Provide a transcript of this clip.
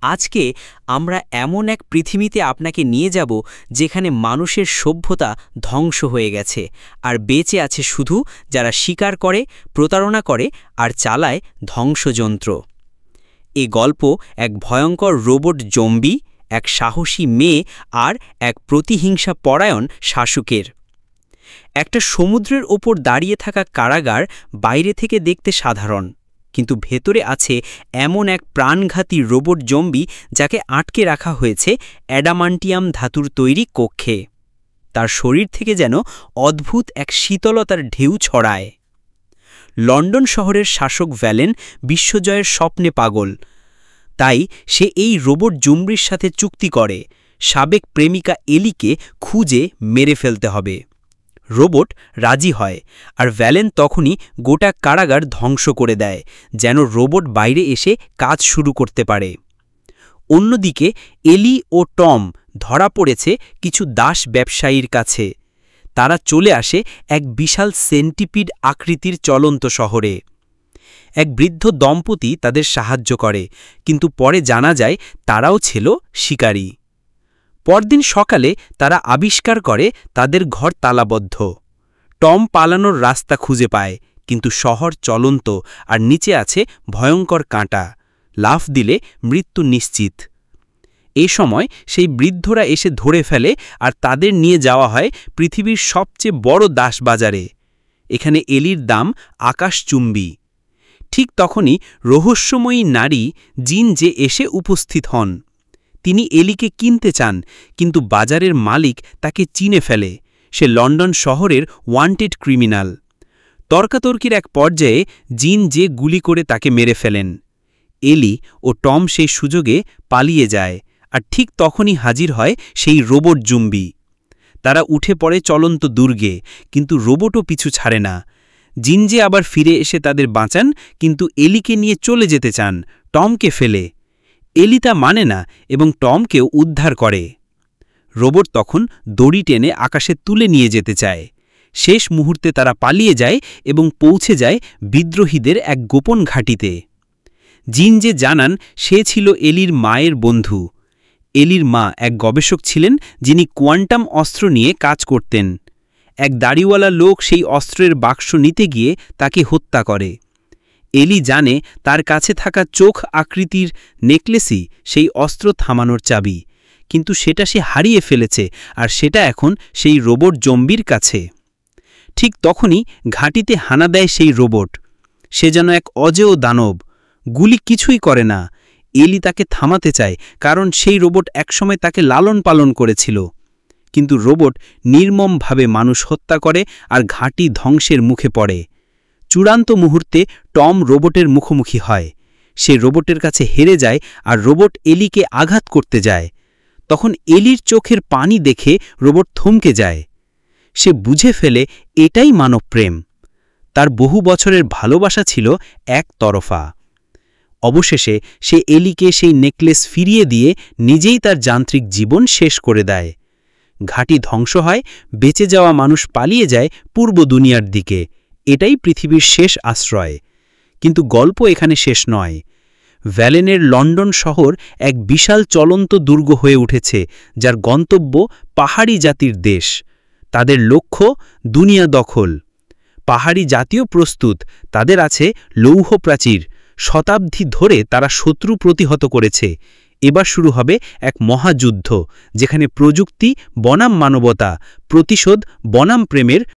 আজকে আমরা এমন এক পৃথিবীতে আপনাকে নিয়ে যাব যেখানে মানুষের সভ্যতা ধ্বংস হয়ে গেছে আর বেঁচে আছে শুধু যারা শিকার করে, প্রতারণা করে আর চালায় ধ্বংসযন্ত্র। এ গল্প এক ভয়ঙ্কর রোবট জম্বি, এক সাহসী মেয়ে আর এক প্রতিহিংসা পরায়ণ শাসকের। একটা সমুদ্রের ওপর দাঁড়িয়ে থাকা কারাগার বাইরে থেকে দেখতে সাধারণ, কিন্তু ভেতরে আছে এমন এক প্রাণঘাতী রোবট জম্বি যাকে আটকে রাখা হয়েছে অ্যাডামান্টিয়াম ধাতুর তৈরি কক্ষে। তার শরীর থেকে যেন অদ্ভুত এক শীতলতার ঢেউ ছড়ায়। লন্ডন শহরের শাসক ভ্যালেন বিশ্বজয়ের স্বপ্নে পাগল, তাই সে এই রোবট জম্বির সাথে চুক্তি করে সাবেক প্রেমিকা এলিকে খুঁজে মেরে ফেলতে হবে। রোবট রাজি হয়, আর ভ্যালেন তখনই গোটা কারাগার ধ্বংস করে দেয়, যেন রোবট বাইরে এসে কাজ শুরু করতে পারে। অন্যদিকে এলি ও টম ধরা পড়েছে কিছু দাস ব্যবসায়ীর কাছে। তারা চলে আসে এক বিশাল সেন্টিপিড আকৃতির চলন্ত শহরে। এক বৃদ্ধ দম্পতি তাদের সাহায্য করে, কিন্তু পরে জানা যায় তারাও ছিল শিকারী। পরদিন সকালে তারা আবিষ্কার করে তাদের ঘর তালাবদ্ধ। টম পালানোর রাস্তা খুঁজে পায়, কিন্তু শহর চলন্ত আর নিচে আছে ভয়ঙ্কর কাঁটা। লাফ দিলে মৃত্যু নিশ্চিত। এ সময় সেই বৃদ্ধরা এসে ধরে ফেলে আর তাদের নিয়ে যাওয়া হয় পৃথিবীর সবচেয়ে বড় দাস বাজারে। এখানে এলির দাম আকাশচুম্বী। ঠিক তখনই রহস্যময়ী নারী জিন যে এসে উপস্থিত হন। তিনি এলিকে কিনতে চান, কিন্তু বাজারের মালিক তাকে চিনে ফেলে। সে লন্ডন শহরের ওয়ান্টেড ক্রিমিনাল। তর্কাতর্কির এক পর্যায়ে জিন যে গুলি করে তাকে মেরে ফেলেন। এলি ও টম সেই সুযোগে পালিয়ে যায়, আর ঠিক তখনই হাজির হয় সেই রোবট জম্বি। তারা উঠে পড়ে চলন্ত দুর্গে, কিন্তু রোবটও পিছু ছাড়ে না। জিন যে আবার ফিরে এসে তাদের বাঁচান, কিন্তু এলিকে নিয়ে চলে যেতে চান টমকে ফেলে। এলি তা মানে না এবং টমকেও উদ্ধার করে। রোবট তখন দড়ি টেনে আকাশে তুলে নিয়ে যেতে চায়। শেষ মুহূর্তে তারা পালিয়ে যায় এবং পৌঁছে যায় বিদ্রোহীদের এক গোপন ঘাঁটিতে। জিন যে জানান সে ছিল এলির মায়ের বন্ধু। এলির মা এক গবেষক ছিলেন, যিনি কোয়ান্টাম অস্ত্র নিয়ে কাজ করতেন। এক দাড়িওয়ালা লোক সেই অস্ত্রের বাক্স নিতে গিয়ে তাকে হত্যা করে। এলি জানে তার কাছে থাকা চোখ আকৃতির নেকলেসই সেই অস্ত্র থামানোর চাবি, কিন্তু সেটা সে হারিয়ে ফেলেছে, আর সেটা এখন সেই রোবট জম্বির কাছে। ঠিক তখনই ঘাঁটিতে হানা দেয় সেই রোবট। সে যেন এক অজেয় দানব। গুলি কিছুই করে না। এলি তাকে থামাতে চায়, কারণ সেই রোবট একসময় তাকে লালন পালন করেছিল। কিন্তু রোবট নির্মমভাবে মানুষ হত্যা করে আর ঘাঁটি ধ্বংসের মুখে পড়ে। চূড়ান্ত মুহূর্তে টম রোবটের মুখোমুখি হয়। সে রোবটের কাছে হেরে যায়, আর রোবট এলিকে আঘাত করতে যায়। তখন এলির চোখের পানি দেখে রোবট থমকে যায়। সে বুঝে ফেলে এটাই মানব প্রেম। তার বহু বছরের ভালোবাসা ছিল একতরফা। অবশেষে সে এলিকে সেই নেকলেস ফিরিয়ে দিয়ে নিজেই তার যান্ত্রিক জীবন শেষ করে দেয়। ঘাঁটি ধ্বংস হয়, বেঁচে যাওয়া মানুষ পালিয়ে যায় পূর্ব দুনিয়ার দিকে। এটাই পৃথিবীর শেষ আশ্রয়। কিন্তু গল্প এখানে শেষ নয়। ভ্যালেনের লন্ডন শহর এক বিশাল চলন্ত দুর্গ হয়ে উঠেছে, যার গন্তব্য পাহাড়ি জাতির দেশ। তাদের লক্ষ্য দুনিয়া দখল। পাহাড়ি জাতীয় প্রস্তুত, তাদের আছে লৌহ প্রাচীর। শতাব্দী ধরে তারা শত্রু প্রতিহত করেছে। এবার শুরু হবে এক মহাযুদ্ধ, যেখানে প্রযুক্তি বনাম মানবতা, প্রতিশোধ বনাম প্রেমের